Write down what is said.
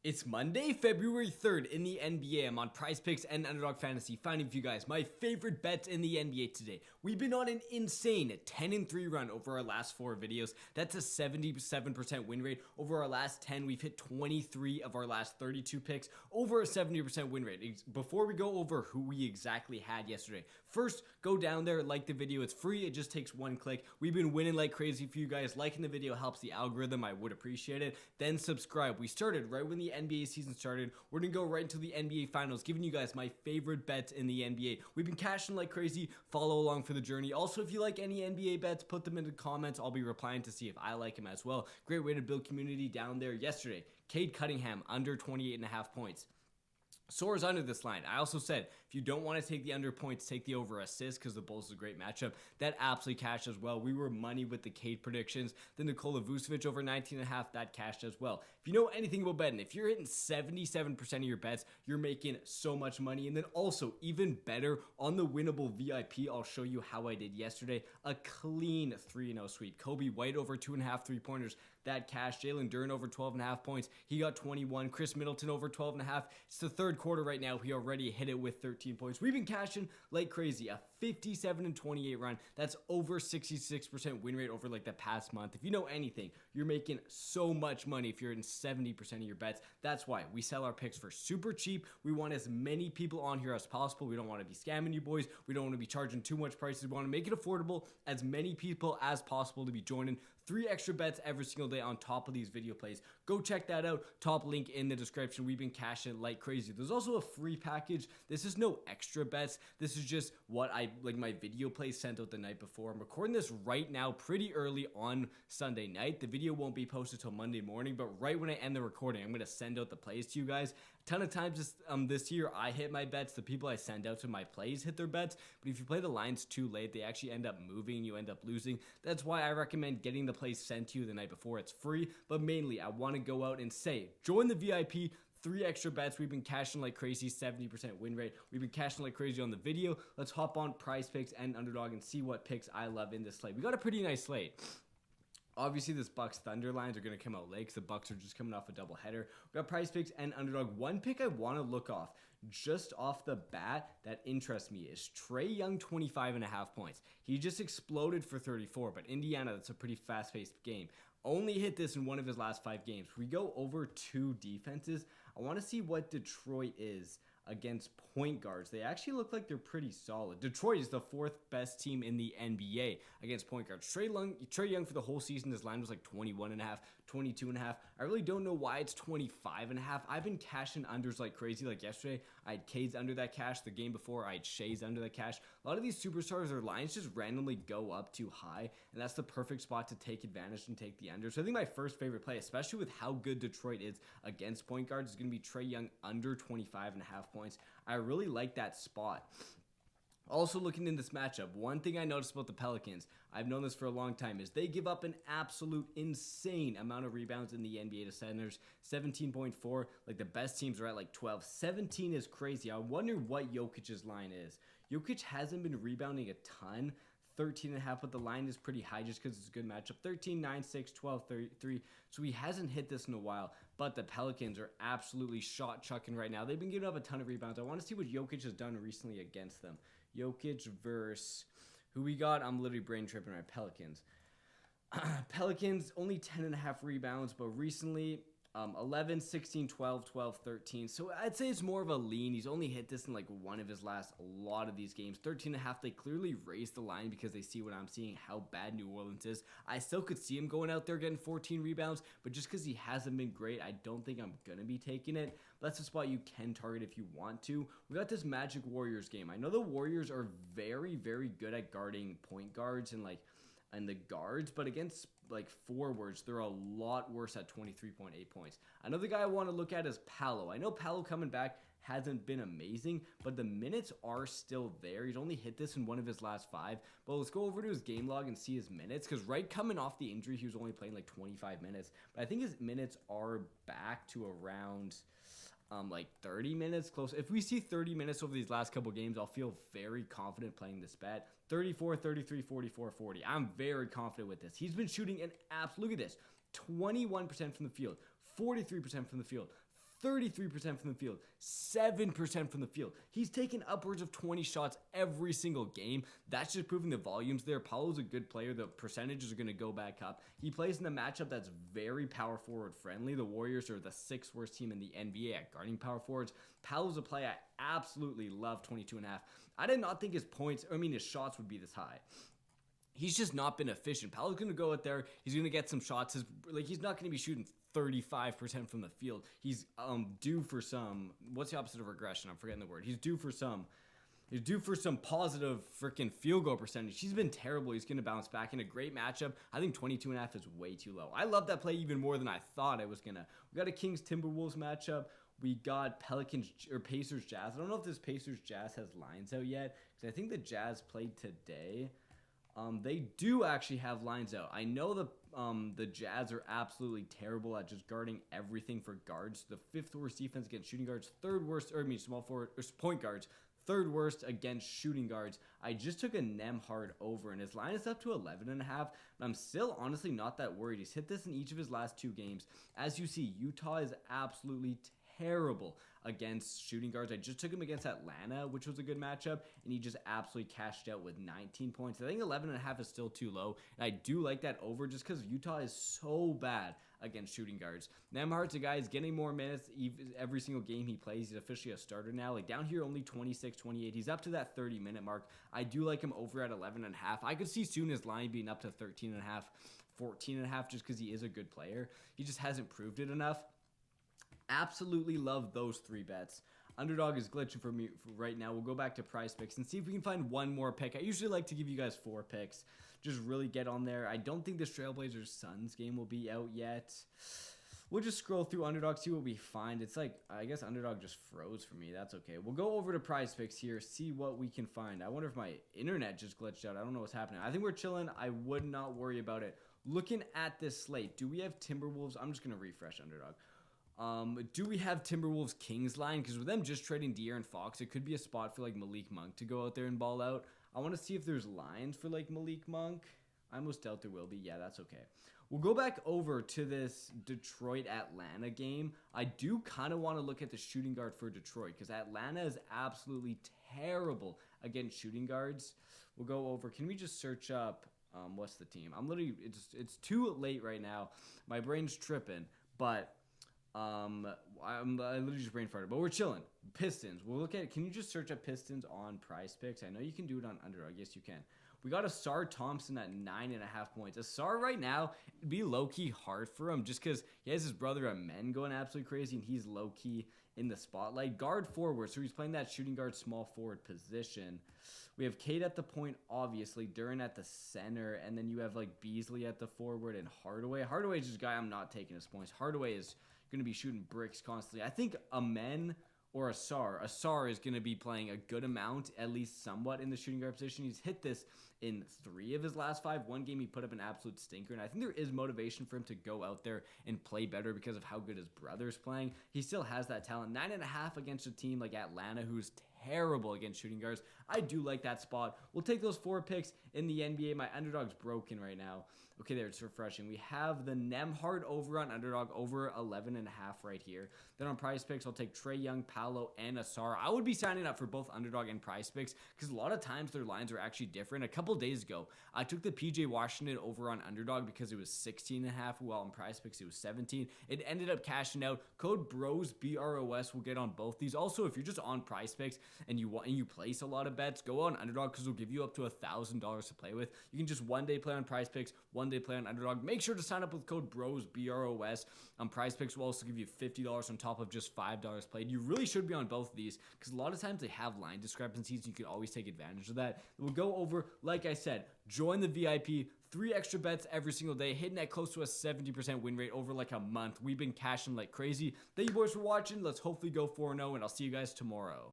It's Monday, February 3rd in the NBA. I'm on PrizePicks and Underdog Fantasy, finding for you guys my favorite bets in the NBA today. We've been on an insane 10-3 run over our last 4 videos. That's a 77% win rate. Over our last 10, we've hit 23 of our last 32 picks, over a 70% win rate. Before we go over who we exactly had yesterday, first, go down there, like the video. It's free. It just takes one click. We've been winning like crazy for you guys. Liking the video helps the algorithm. I would appreciate it. Then subscribe. We started right when the NBA season started. We're gonna go right into the NBA finals, giving you guys my favorite bets in the NBA. We've been cashing like crazy. Follow along for the journey. Also, if you like any NBA bets, put them in the comments. I'll be replying to see if I like them as well. Great way to build community down there. Yesterday, Cade Cunningham under 28.5 points. Soars under this line. I also said, if you don't want to take the under points, take the over assists because the Bulls is a great matchup. That absolutely cashed as well. We were money with the Cade predictions. Then Nikola Vucevic over 19.5, that cashed as well. If you know anything about betting, if you're hitting 77% of your bets, you're making so much money. And then also, even better, on the winnable VIP, I'll show you how I did yesterday. A clean 3-0 sweep. Kobe White over 2.5 3-pointers. That cashed. Jalen Duren over 12.5 points. He got 21. Chris Middleton over 12.5. It's the third quarter right now. He already hit it with 13 points. We've been cashing like crazy. A 57-28 run. That's over 66% win rate over like the past month. If you know anything, you're making so much money if you're in 70% of your bets. That's why we sell our picks for super cheap. We want as many people on here as possible. We don't want to be scamming you boys. We don't want to be charging too much prices. We want to make it affordable. As many people as possible to be joining. 3 extra bets every single day on top of these video plays. Go check that out. Top link in the description. We've been cashing like crazy. There's also a free package. This is no extra bets. This is just what I like my video plays sent out the night before. I'm recording this right now pretty early on Sunday night. The video won't be posted till Monday morning, but right when I end the recording, I'm going to send out the plays to you guys. A ton of times this year, I hit my bets. The people I send out to my plays hit their bets. But if you play the lines too late, they actually end up moving. You end up losing. That's why I recommend getting the plays sent to you the night before. It's free, but mainly I want to go out and say, join the VIP. 3 extra bets. We've been cashing like crazy, 70% win rate. We've been cashing like crazy on the video. Let's hop on PrizePicks and Underdog and see what picks I love in this slate. We got a pretty nice slate. Obviously, this Bucks Thunder lines are going to come out late because the Bucks are just coming off a doubleheader. We got PrizePicks and Underdog. One pick I want to look off just off the bat that interests me is Trae Young, 25.5 points. He just exploded for 34, but Indiana, that's a pretty fast-paced game. Only hit this in one of his last 5 games. We go over 2 defenses. I want to see what Detroit is against point guards. They actually look like they're pretty solid. Detroit is the 4th best team in the NBA against point guards. Trae Young for the whole season, his line was like 21.5, 22.5. I really don't know why it's 25.5. I've been cashing unders like crazy. Like yesterday, I had Cade's under that cash. The game before, I had Shea's under that cash. A lot of these superstars, their lines just randomly go up too high, and that's the perfect spot to take advantage and take the under. So I think my first favorite play, especially with how good Detroit is against point guards, is going to be Trae Young under 25.5 points. I really like that spot. Also looking in this matchup, one thing I noticed about the Pelicans, I've known this for a long time, is they give up an absolute insane amount of rebounds in the NBA to centers. 17.4, like the best teams are at like 12. 17 is crazy. I wonder what Jokic's line is. Jokic hasn't been rebounding a ton. 13.5, but the line is pretty high just because it's a good matchup. 13, 9, 6, 12, 33. So he hasn't hit this in a while, but the Pelicans are absolutely shot chucking right now. They've been giving up a ton of rebounds. I want to see what Jokic has done recently against them. Jokic versus who we got? I'm literally brain tripping right. Pelicans. Pelicans only 10.5 rebounds, but recently 11, 16, 12, 12, 13. So I'd say it's more of a lean. He's only hit this in like one of his last a lot of these games. 13.5, they clearly raised the line because they see what I'm seeing, how bad New Orleans is. I still could see him going out there getting 14 rebounds, but just because he hasn't been great, I don't think I'm going to be taking it. But that's a spot you can target if you want to. We got this Magic Warriors game. I know the Warriors are very, very good at guarding point guards and the guards, but against like forwards, they're a lot worse at 23.8 points. Another guy I want to look at is Paolo. I know Paolo coming back hasn't been amazing, but the minutes are still there. He's only hit this in one of his last 5, but let's go over to his game log and see his minutes, because right coming off the injury, he was only playing like 25 minutes, but I think his minutes are back to around like 30 minutes close. If we see 30 minutes over these last couple games, I'll feel very confident playing this bet. 34, 33, 44, 40. I'm very confident with this. He's been shooting an look at this. 21% from the field, 43% from the field, 33% from the field, 7% from the field. He's taken upwards of 20 shots every single game. That's just proving the volumes there. Paolo's a good player. The percentages are going to go back up. He plays in a matchup that's very power forward friendly. The Warriors are the 6th worst team in the NBA at guarding power forwards. Paolo's a play I absolutely love, 22.5. I did not think his shots would be this high. He's just not been efficient. Paolo's going to go out there. He's going to get some shots. He's not going to be shooting 35% from the field. He's due for some, what's the opposite of regression? I'm forgetting the word. He's due for some positive freaking field goal percentage. He's been terrible. He's going to bounce back in a great matchup. I think 22.5 is way too low. I love that play even more than I thought I was going to. We got a Kings Timberwolves matchup. We got Pacers Jazz. I don't know if this Pacers Jazz has lines out yet, because I think the Jazz played today. They do actually have lines out. I know the Jazz are absolutely terrible at just guarding everything for guards. The 5th worst defense against shooting guards, small forward or point guards, 3rd worst against shooting guards. I just took a Nembhard over, and his line is up to 11.5. But I'm still honestly not that worried. He's hit this in each of his last 2 games. As you see, Utah is absolutely terrible against shooting guards. I just took him against Atlanta, which was a good matchup, and he just absolutely cashed out with 19 points. I think 11.5 is still too low, and I do like that over just because Utah is so bad against shooting guards. Nembhard's a guy who's getting more minutes every single game he plays. He's officially a starter now. Like down here, only 26, 28. He's up to that 30-minute mark. I do like him over at 11.5. I could see soon his line being up to 13.5, 14.5, just because he is a good player. He just hasn't proved it enough. Absolutely love those 3 bets. Underdog is glitching for me right now. We'll go back to PrizePicks and see if we can find one more pick. I usually like to give you guys 4 picks. Just really get on there. I don't think this Trailblazers Suns game will be out yet. We'll just scroll through Underdog, see what we find. It's like, I guess Underdog just froze for me. That's okay. We'll go over to PrizePicks here, see what we can find. I wonder if my internet just glitched out. I don't know what's happening. I think we're chilling. I would not worry about it. Looking at this slate, do we have Timberwolves? I'm just going to refresh Underdog. Do we have Timberwolves Kings line? Because with them just trading De'Aaron Fox, it could be a spot for like Malik Monk to go out there and ball out. I want to see if there's lines for like Malik Monk. I almost doubt there will be. Yeah, that's okay. We'll go back over to this Detroit-Atlanta game. I do kind of want to look at the shooting guard for Detroit because Atlanta is absolutely terrible against shooting guards. We'll go over. Can we just search up what's the team? It's too late right now. My brain's tripping, but I literally just brain farted, but we're chilling. Pistons. We'll look at. Can you just search up Pistons on PrizePicks? I know you can do it on Underdog. Yes, you can. We got Asar Thompson at 9.5 points. Asar right now, it'd be low-key hard for him just because he has his brother Amen going absolutely crazy, and he's low-key in the spotlight. Guard forward, so he's playing that shooting guard small forward position. We have Cade at the point, obviously, Duren at the center, and then you have like Beasley at the forward and Hardaway. Hardaway is just a guy I'm not taking his points. Hardaway is going to be shooting bricks constantly. I think Amen or Asar is going to be playing a good amount, at least somewhat, in the shooting guard position. He's hit this in 3 of his last 5. One game he put up an absolute stinker, and I think there is motivation for him to go out there and play better because of how good his brother's playing. He still has that talent. 9.5 against a team like Atlanta, who's terrible against shooting guards. I do like that spot. We'll take those 4 picks in the NBA. My Underdog's broken right now. Okay, there, it's refreshing. We have the Nembhard over on Underdog, over 11.5 right here. Then on PrizePicks, I'll take Trae Young, Paolo, and Asar. I would be signing up for both Underdog and PrizePicks because a lot of times their lines are actually different. A couple days ago, I took the PJ Washington over on Underdog because it was 16.5, while on PrizePicks it was 17. It ended up cashing out. Code BROS, BROS, will get on both these. Also, if you're just on PrizePicks and you place a lot of bets, go on Underdog because it'll give you up to $1,000 to play with. You can just one day play on PrizePicks, one day play on Underdog. Make sure to sign up with code BROS, BROS. PrizePicks will also give you $50 on top of just $5 played. You really should be on both of these because a lot of times they have line discrepancies. You can always take advantage of that. We'll go over, like I said, join the VIP. 3 extra bets every single day, hitting at close to a 70% win rate over like a month. We've been cashing like crazy. Thank you boys for watching. Let's hopefully go 4-0, and I'll see you guys tomorrow.